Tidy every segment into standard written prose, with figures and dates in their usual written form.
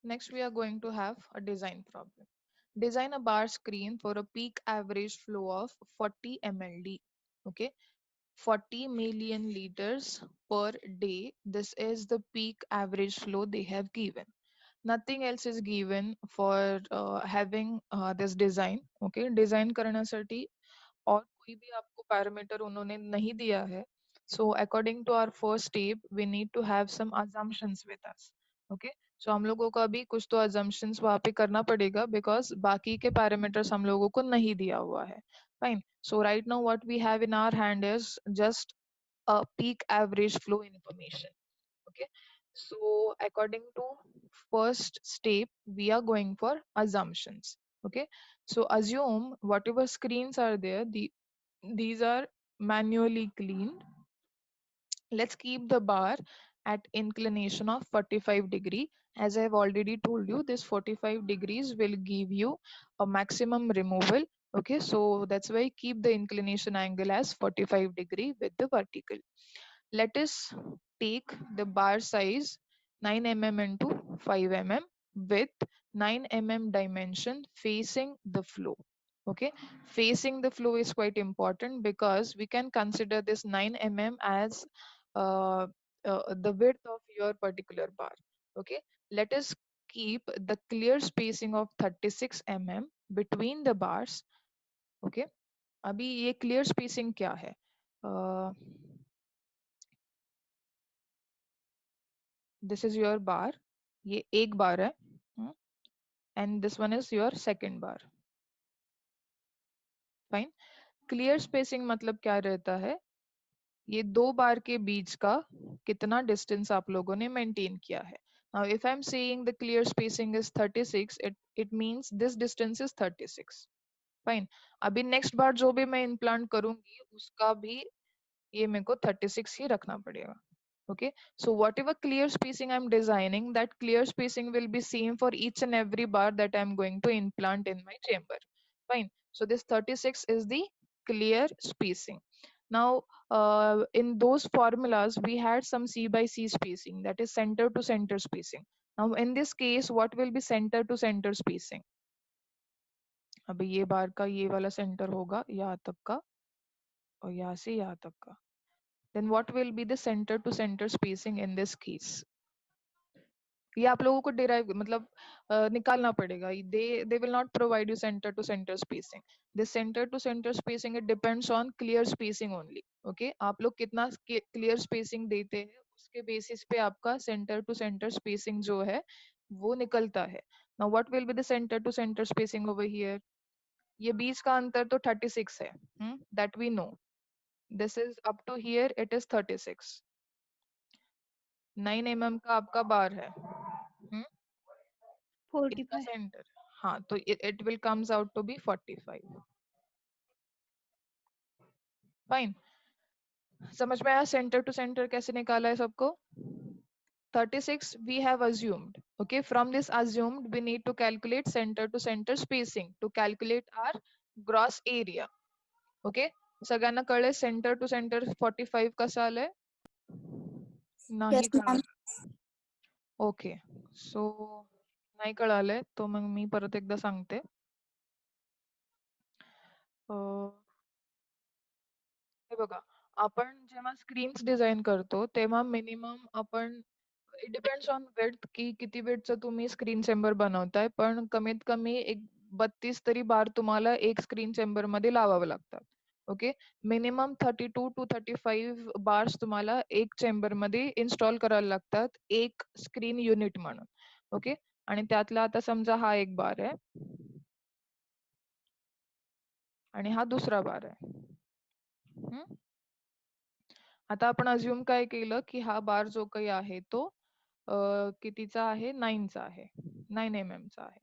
Next, we are going to have a design problem. Design a bar screen for a peak average flow of 40 mld. Okay, 40 million liters per day. This is the peak average flow they have given. Nothing else is given for having this design. Okay, design करण्यासाठी और कोई भी आपको parameter उन्होंने नहीं दिया है. So according to our first step, we need to have some assumptions with us. Okay, so हम लोगों को अभी कुछ तो assumptions वहाँ पे करना पड़ेगा because बाकी के parameters हम लोगों को नहीं दिया हुआ है. Fine. So right now what we have in our hand is just a peak average flow information. Okay, so according to first step, we are going for assumptions. Okay, so assume whatever screens are there, these are manually cleaned. Let's keep the bar at inclination of 45 degree. As I have already told you, this 45 degrees will give you a maximum removal. Okay, so that's why keep the inclination angle as 45 degree with the vertical. Let us take the bar size 9 mm into 5 mm with 9 mm dimension facing the flow. Okay, facing the flow is quite important because we can consider this 9 mm as uh, the width of your particular bar. Okay, let us keep the clear spacing of 36 mm between the bars. Okay, अभी ये clear spacing क्या है? uh, this is your bar, ये एक बार है, and this one is your second bar. Fine. Clear spacing मतलब क्या रहता है? ये दो बार के बीच का कितना डिस्टेंस आप लोगों ने मेंटेन किया है. Now if I'm saying the clear spacing is 36, it means this distance is 36. Fine. अभी next बार जो भी मैं इम्प्लांट करूंगी उसका भी ये मेरे को 36 ही रखना पड़ेगा. Okay, so whatever clear spacing I'm designing, that clear spacing will be same for each and every bar that I'm going to implant in my chamber. Fine. So this 36 is the clear spacing. Now, in those formulas, we had some C by C spacing, that is center to center spacing. Now, in this case, what will be center to center spacing? अभी ये बार का ये वाला centre होगा यहाँ तक का और यहाँ से यहाँ तक का. Then what will be the center to center spacing in this case? ये आप लोगों को डिराइव मतलब निकालना पड़ेगा. They will not provide you centre to centre spacing. This centre to centre spacing it depends on clear spacing only. Okay, आप लोग कितना क्लियर स्पेसिंग देते हैं उसके बेसिस पे आपका सेंटर टू सेंटर स्पेसिंग जो है वो निकलता है. Now what will be the centre to centre spacing over here? ये बीच का अंतर तो 36 है, that we know. This is up to here it is 36. 9 mm का आपका बार है. इसका 45. सेंटर, हाँ, तो it will comes out to be 45. Fine. समझ में आया सेंटर टू सेंटर कैसे निकाला है सबको? 36 we have assumed. Okay, from this assumed we need to calculate center to center spacing to calculate our gross area. Okay, सगळ्यांना कळले centre to centre 45 कसं आलंय? नाही Yes, ma'am. कळालं. ओके, सो नाही कळालंय तो मग मी परत एकदा सांगते. हे बघा, आपण जेव्हा स्क्रीन्स डिझाइन करतो तेव्हा मिनिमम आपण इट डिपेंड्स ऑन विड्थ की किती विड्थचं तुम्ही स्क्रीन चेंबर बनवताय, पण कमीत कमी एक 32 तरी बार तुम्हाला एक स्क्रीन चेंबर मध्ये लावावं लागतात. ओके, मिनिमम 32 टू 35 बार्स तुम्हाला एक चेंबर मध्ये इन्स्टॉल करायला लागतात एक स्क्रीन युनिट म्हणून. ओके, आणि त्यातला आता समजा हा एक बार आहे आणि हा दुसरा बार आहे. आता आपण अज्युम काय केलं की हा बार जो काही आहे तो कितीचा आहे? 9 चा आहे, 9 mm चा आहे.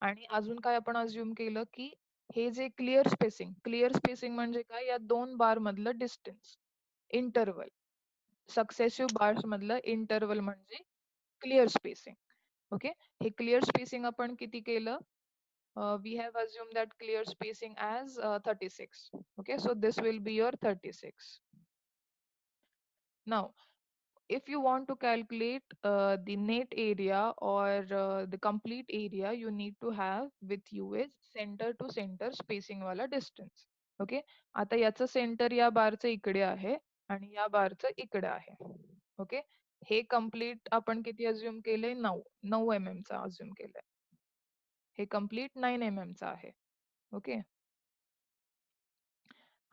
आणि अजून काय आपण अज्युम केलं की हे जे क्लिअर स्पेसिंग म्हणजे काय? या दोन बार मधलं डिस्टन्स, इंटरवल, सक्सेसिव्ह बार्स मधलं इंटरवल म्हणजे क्लिअर स्पेसिंग. ओके, हे क्लिअर स्पेसिंग आपण किती केलं? We have assumed that clear spacing as 36. Okay, so this will be your 36. Now if you want to calculate the net area or the complete area, you need to have with you is center to center spacing वाला distance. Okay, आता याचं centre या बारचं इकडे आहे आणि या बारचं इकडे आहे. ओके, हे कम्प्लीट आपण किती अज्युम केलंय? 9 mm चा अज्युम केलंय. हे कम्प्लीट 9 mm चा आहे. ओके,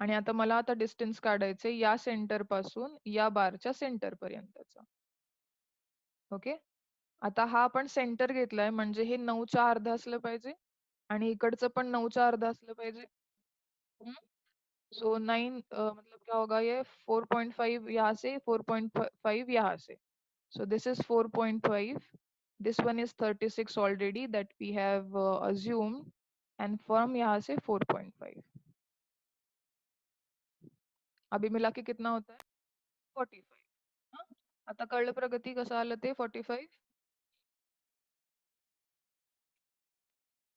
आणि आता मला आता डिस्टन्स काढायचे या सेंटर पासून या बारच्या सेंटर पर्यंतचा. ओके, आता हा आपण सेंटर घेतलाय म्हणजे हे 9च्या अर्धा असलं पाहिजे आणि इकडचं पण 9च्या अर्धा असलं पाहिजे. सो 9 मतलब क्या होगा ये 4.5 यहाँ से 4.5 यहाँ से. So this is 4.5. This one is 36 already that we have assumed, and from यहाँ से 4.5. अभी मिला के कितना होता है? 45. हाँ? आता कळलं प्रगती कसं आलं ते 45.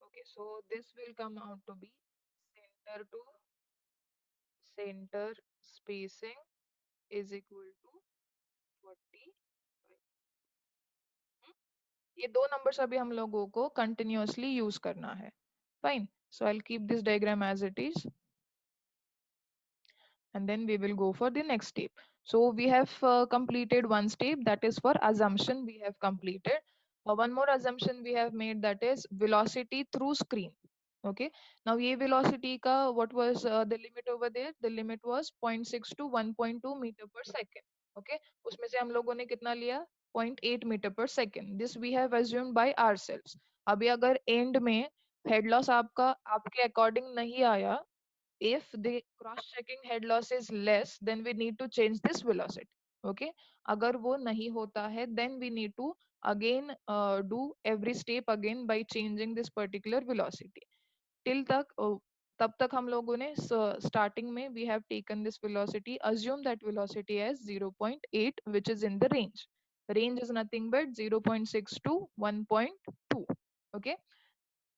Okay, so this will come out to be center to center spacing is equal to 45. ये दो नंबर्स अभी हम लोगों को कंटिन्यूअसली यूज करना है. Fine, so I will keep this diagram as it is and then we will go for the next step. So we have completed one step, that is for assumption we have completed. One more assumption we have made, that is velocity through screen. Okay, now ye velocity ka what was the limit over there? The limit was 0.6 to 1.2 meter per second. Okay, उसमें से हम लोगों ने कितना लिया? 0.8 meter per second. This we have assumed by ourselves. अभी अगर end में head loss आपका आपके according नहीं आया, if the cross checking head loss is less, then we need to change this velocity. Okay, agar wo nahi hota hai, then we need to again do every step again by changing this particular velocity. Till tak तब तक हम लोगों ने starting में we have taken this velocity, assume that velocity as 0.8 which is in the range is nothing but 0.6 to 1.2. okay,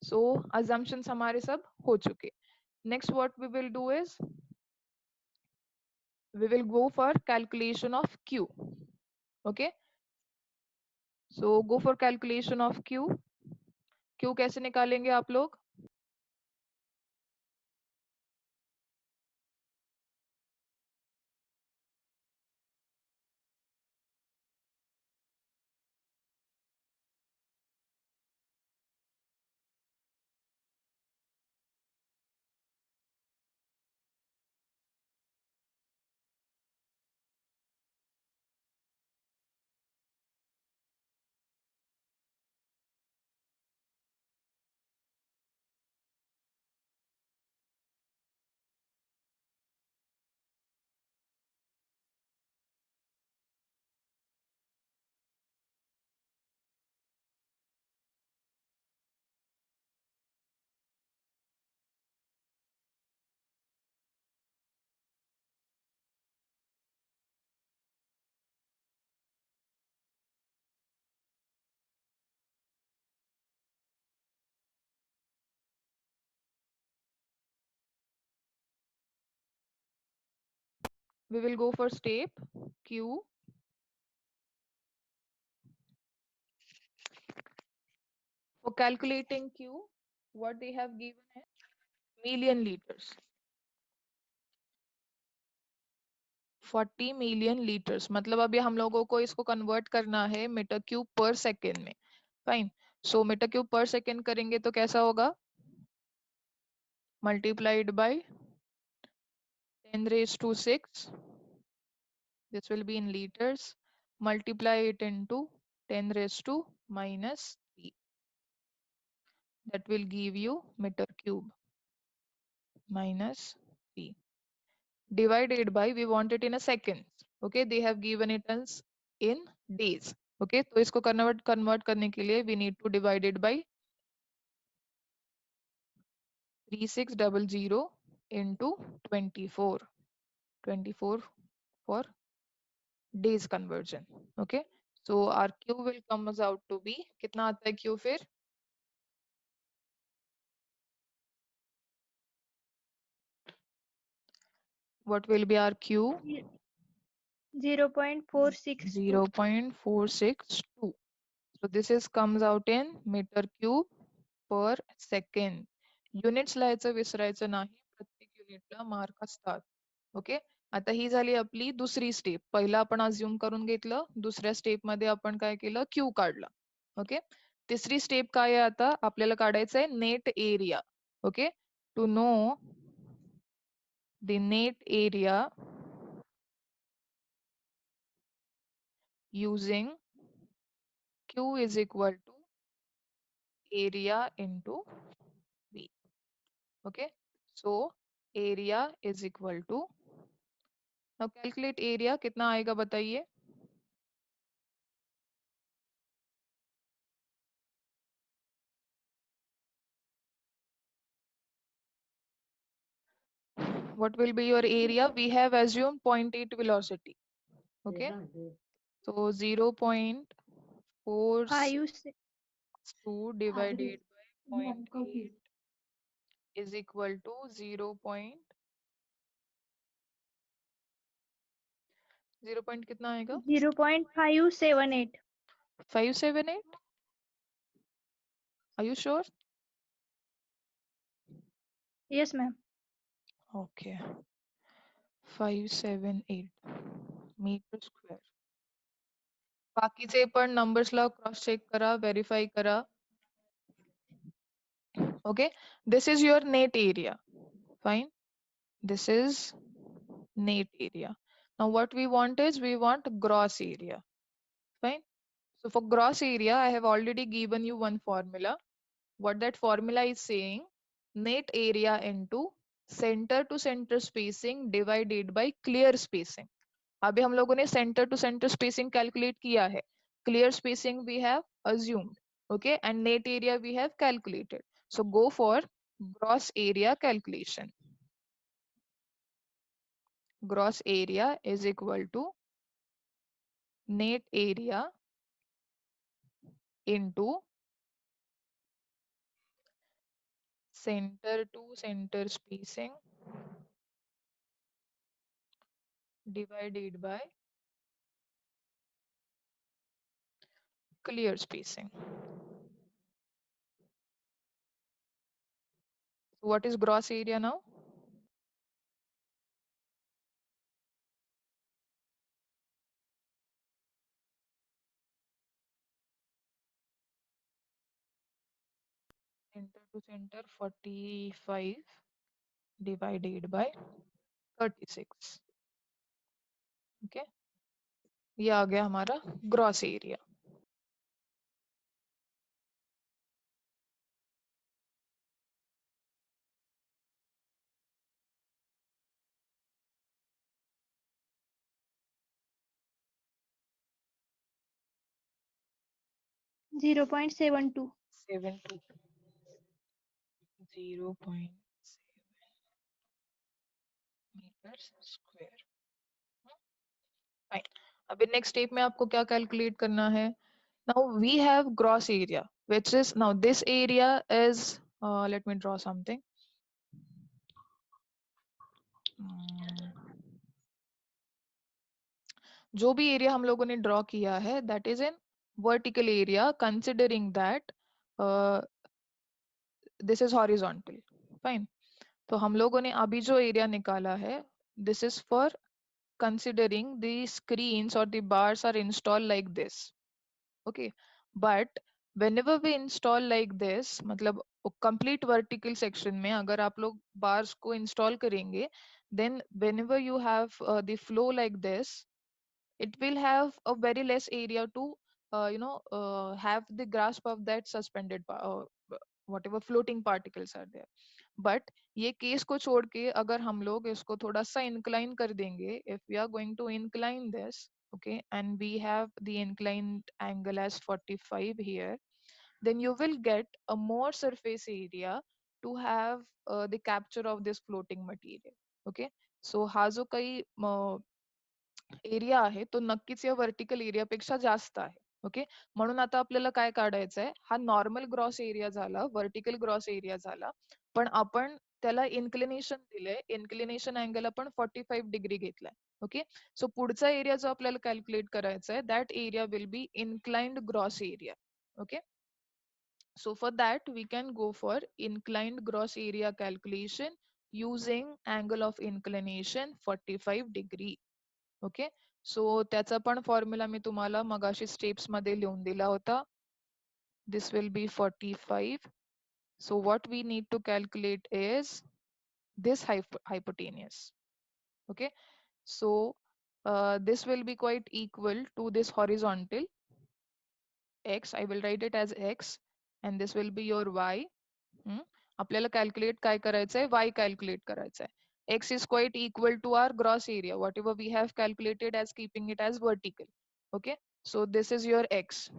so assumptions हमारे सब हो चुके. Next what we will do is we will go for calculation of q. Okay, so go for calculation of q. q कैसे निकालेंगे आप लोग? We will go for step q. For calculating q, what they have given is million liters. 40 million liters, मतलब अभी हम लोगों को इसको कन्वर्ट करना है मीटर क्यूब पर सेकेंड में. फाइन, सो मीटर क्यूब पर सेकेंड करेंगे तो कैसा होगा? Multiplied by 10 raised to 6. This will be in liters. Multiply it into 10 raised to minus 3. That will give you meter cube minus 3. Divided by, we want it in a second. Okay, they have given it as in days. Okay, तो इसको convert करने के लिए we need to divide it by 3600 into 24. 24 for days conversion. Okay, so our q will comes out to be, कितना आता है q फिर? What will be our q? 0.462. 0.462. So this is comes out in meter cube per second. Units लिहायचं विसरायचं नाही, प्रत्येक युनिटला mark असतात. Okay, आता ही झाली आपली दुसरी स्टेप. पहिला आपण अज्युम करून घेतलं, दुसऱ्या स्टेप मध्ये आपण काय केलं, क्यू काढला. ओके, तिसरी स्टेप काय आहे आता, आपल्याला काढायचं आहे net area. Okay, to know the net area using Q is equal to area into B. Okay, so area is equal to, now calculate area, कितना आएगा बताइए. What will be your area? We have assumed 0.8 velocity. Okay, so 0.462 divided by 0.8 is equal to 0 point कितना आएगा, 0.578. 578. Are you sure? Yes, ma'am. Okay, 578 meter square. बाकीचे पण नंबर्सला cross check करा, verify करा. Okay, this is your net area. Fine, this is net area. Now what we want is, we want gross area. Fine, so for gross area I have already given you one formula. What that formula is saying, net area into center to center spacing divided by clear spacing. अभी हम लोगों ने centre to centre spacing calculate किया है, clear spacing we have assumed. Okay, and net area we have calculated. So go for gross area calculation. Gross area is equal to net area into center to center spacing divided by clear spacing. So what is gross area now? Center to center 45 divided by 36. Okay, ये आ गया हमारा gross area. 0.72. 72. 0.7 meters square. Fine, अभी next step में आपको क्या calculate करना है. Now we have gross area which is, now this area is, let me draw something. जो भी एरिया हम लोगों ने ड्रॉ किया है that is in vertical area, considering that this is horizontal. Fine, तो हम लोगों ने अभी जो एरिया निकाला है, this is for considering the screens or the bars are installed like this. Okay, but whenever we install like this, मतलब complete vertical section में अगर आप लोग bars को install करेंगे, then whenever you have the flow like this, it will have a very less area to have the grasp of that suspended whatever floating particles are there. But ये case को छोड़ के अगर हम लोग इसको थोड़ा सा incline कर देंगे, if we are going to incline this, okay, and we have the inclined angle as 45 here, then you will get a more surface area to have the capture of this floating material. Okay, so हा जो काही area आहे तो नक्कीच या vertical एरियापेक्षा जास्त आहे. Okay, म्हणून आता आपल्याला काय काढायचं आहे, हा नॉर्मल ग्रॉस एरिया झाला, वर्टिकल ग्रॉस एरिया झाला, पण आपण त्याला इन्क्लिनेशन दिलंय, इन्क्लिनेशन अँगल आपण 45 डिग्री घेतलाय. ओके. सो पुढचा एरिया जो आपल्याला कॅल्क्युलेट करायचा आहे, that area will be inclined gross area. Okay. So for that, we can go for inclined gross area calculation using angle of inclination 45 degree. Okay. So त्याचा पण formula मी तुम्हाला मगाशी स्टेप्स मध्ये लिहून दिला होता. This will be 45. So what we need to calculate is this hypotenuse. Okay. So this will be quite equal to this horizontal x. I will write it as x, and this will be your y. आपल्याला calculate काय करायचंय, y calculate करायचंय. x is quite equal to our gross area, whatever we have calculated as keeping it as vertical. Okay, so this is your x.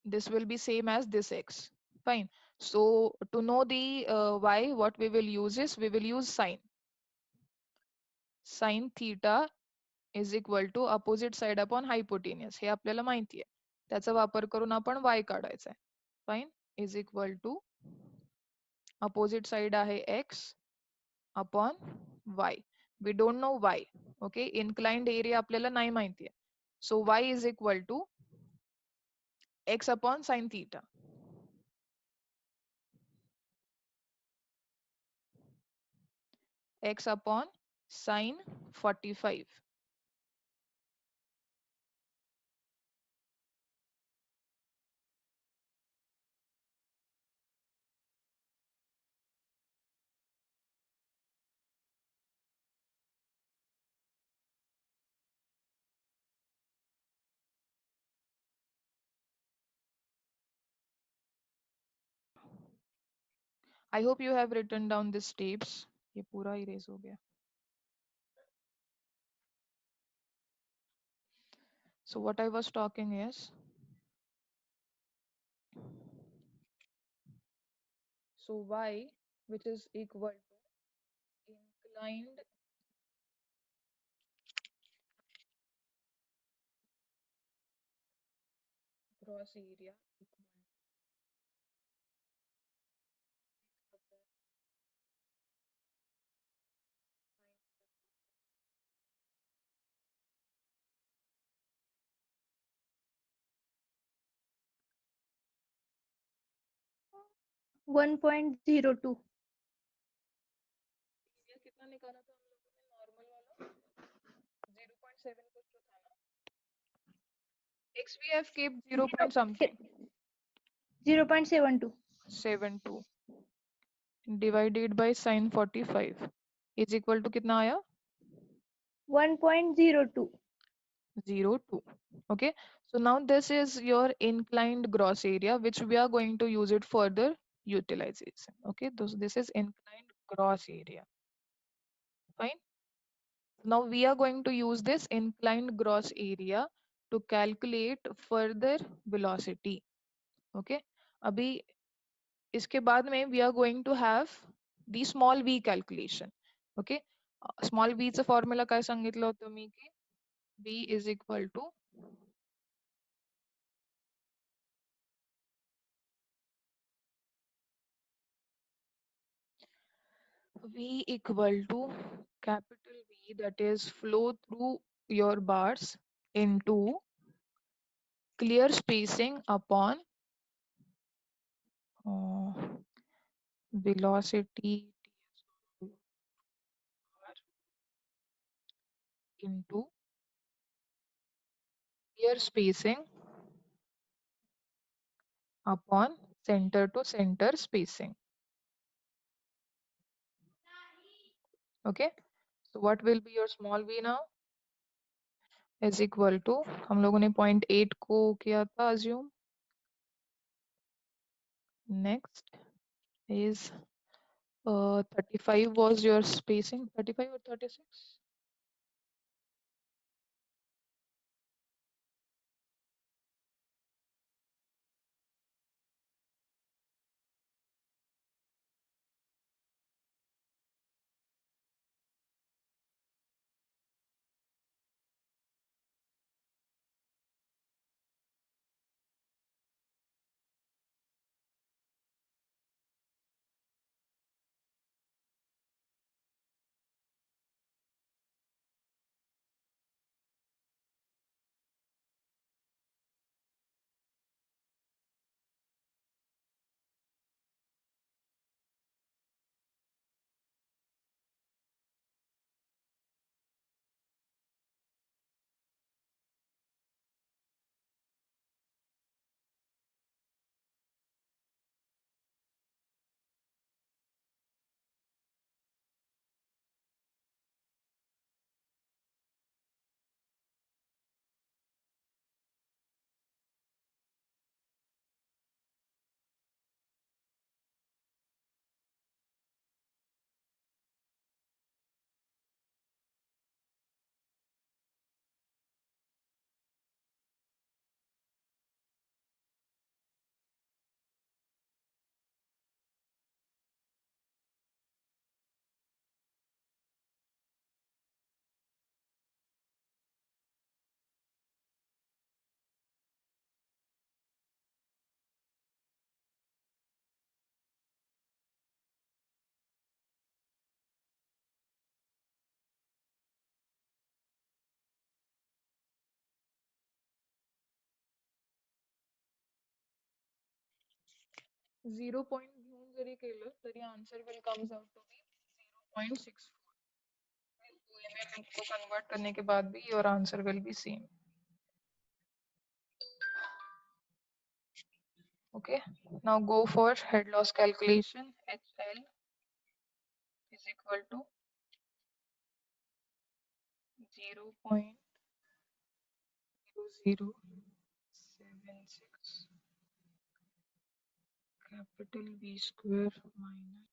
This will be same as this x. Fine. So to know the y, what we will use is we will use sine. Sine theta is equal to opposite side upon hypotenuse. हे आपल्याला माहिती आहे. त्याचा वापर करून आपण y काढायचा आहे. Fine. Is equal to opposite side आहे x upon y. We don't know y. Okay. Inclined area आपल्याला नाही माहिती आहे. So y is equal to x upon sine theta. X upon sine 45. I hope you have written down the steps. ये पूरा erase हो गया. So what I was talking is, so y, which is equal to inclined gross area equal 1.02. ये कितना निकाला था हम लोगों ने नॉर्मल वाला 0.7 कुछ तो था ना. X we have kept 0 point something 0.72. 72 divided by sine 45 is equal to कितना आया 1.02. 02. Okay, so now this is your inclined gross area which we are going to use it further utilization. Okay, this is inclined gross area. Fine. Now we are going to use this inclined gross area to calculate further velocity. Okay, अभी इसके बाद में we are going to have the small v calculation. Okay, small v चा formula काय सांगितलं होतं मी की v is equal to v equal to capital V, that is flow through your bars into clear spacing upon uh, velocity into clear spacing upon center to center spacing. Okay, so what will be your small v now is equal to, हम लोगों ने 0.8 को किया था assume. Next is 35 was your spacing, 35 or 36. 0 point घेऊन जरी केलं तरी answer will comes out to be 0.64. Mm को कन्वर्ट करने के बाद भी your answer will be same. Okay, now go for head loss calculation. HL is equal to 0.0076 capital B square minus.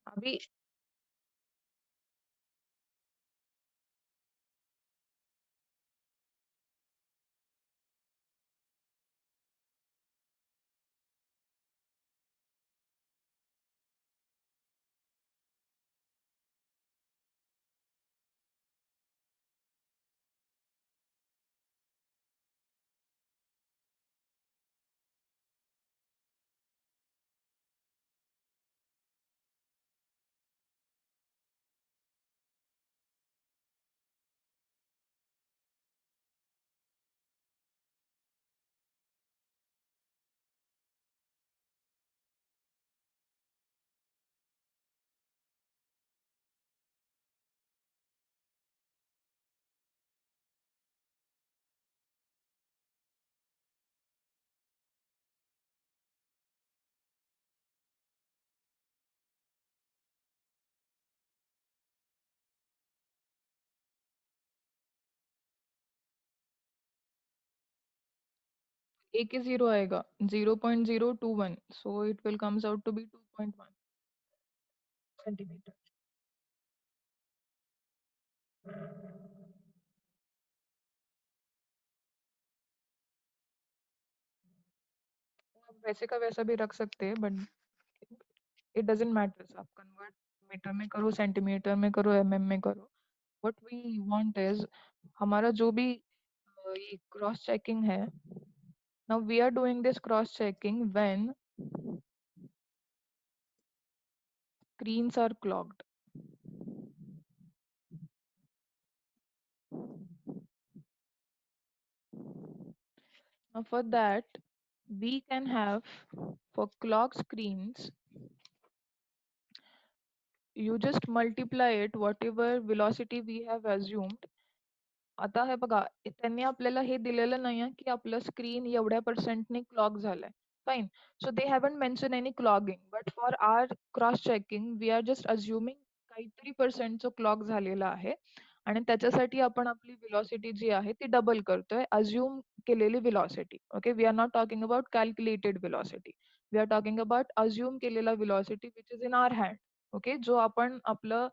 अभी A के 0 आएगा 0.021, so it will comes out to be 2.1 centimetre. आप वैसे का वैसा भी रख सकते हैं, बट इट डजेंट मैटर, आप कन्वर्ट मीटर में करो, सेंटीमीटर में करो, में करो। व्हाट वी वांट इज, हमारा जो भी ये क्रॉस चेकिंग है, now we are doing this cross checking when screens are clogged. Now for that, we can have, for clock screens, you just multiply it whatever velocity we have assumed. आता हे बघा, त्यांनी आपल्याला हे दिलेलं नाहीये की आपलं screen एवढ्या पर्सेंटने क्लॉग झालंय. Fine. So they haven't mention any clogging, but for our cross checking we are just assuming काहीतरी पर्सेंटचं क्लॉग झालेलं आहे, आणि त्याच्यासाठी आपण आपली विलॉसिटी जी आहे ती डबल करतोय, अज्युम केलेली velocity. Okay, we are not talking about calculated velocity, we are talking about assume केलेला velocity which is in our hand. Okay, जो आपण आपलं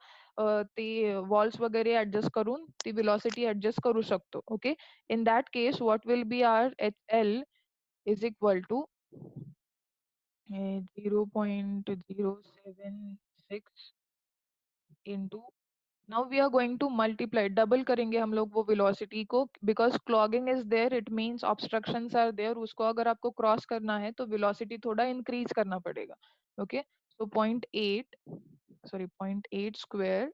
ते वॉल्स वगैरे ऍडजस्ट करून ती विलॉसिटी ऍडजस्ट करू शकतो. Okay, in that case what will be R H L is equal to 0.076 into, now we are going to multiply, double करेंगे हम लोग वो वेलोसिटी को, because clogging is there, it means obstructions are there, उसको अगर आपको cross करना है तो वेलोसिटी थोड़ा इंक्रीज करना पड़ेगा. ओके, सो 0.8, सॉरी 0.8 स्क्वायर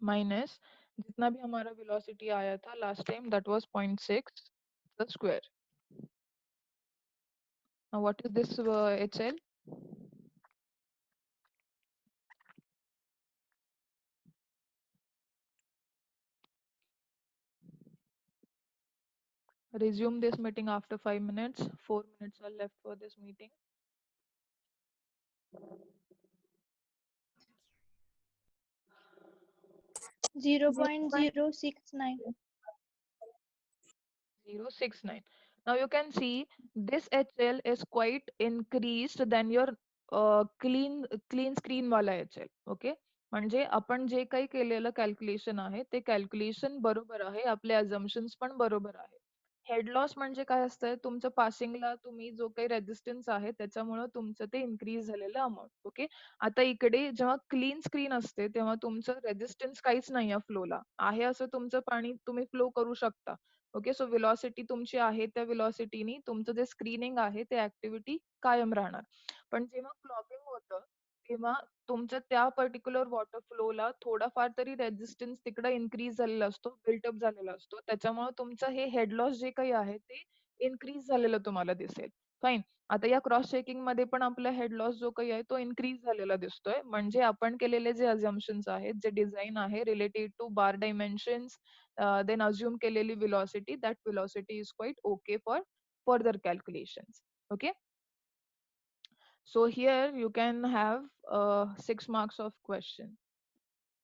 माइनस जितना भी हमारा वेलोसिटी आया था last time, that was 0.6 the square. Now what is this HL? Resume this meeting after 5 minutes. 4 minutes are left for this meeting. 0.069. 0.069. Now you can see this HL is quite increased than your clean screen वाला HL. Okay, म्हणजे आपण जे काही केलेलं calculation आहे ते calculation बरोबर आहे, आपले अझम्पन्स पण बरोबर आहे. हेड लॉस म्हणजे काय असतंय, तुमचं पासिंगला तुम्ही जो काही रेजिस्टन्स आहे त्याच्यामुळे तुमचं ते इन्क्रीज झालेलं अमाऊंट. ओके, आता इकडे जेव्हा क्लीन स्क्रीन असते तेव्हा तुमचं रेजिस्टन्स काहीच नाही आहे, फ्लोला आहे असं तुमचं पाणी तुम्ही फ्लो करू शकता. ओके, सो वेलॉसिटी तुमची आहे त्या वेलॉसिटीनी तुमचं जे स्क्रीनिंग आहे ते ऍक्टिव्हिटी कायम राहणार. पण जेव्हा क्लॉगिंग होतं तेव्हा तुमचं त्या पर्टिक्युलर वॉटर फ्लोला थोडाफार तरी रेजिस्टन्स तिकडे इन्क्रीज झालेला असतो, बिल्टअप झालेला असतो, त्याच्यामुळे तुमचं हे हेड लॉस जे काही आहे ते इन्क्रीज झालेलं तुम्हाला दिसेल. फाईन. आता या क्रॉस चेकिंग मध्ये पण आपला हेड लॉस जो काही आहे तो इन्क्रीज झालेला दिसतोय, म्हणजे आपण केलेले जे अझम्पन्स आहेत, जे डिझाईन आहे related to bar dimensions, then assume keleli velocity, that velocity is quite okay for further calculations. Okay, so here you can have 6 marks of question.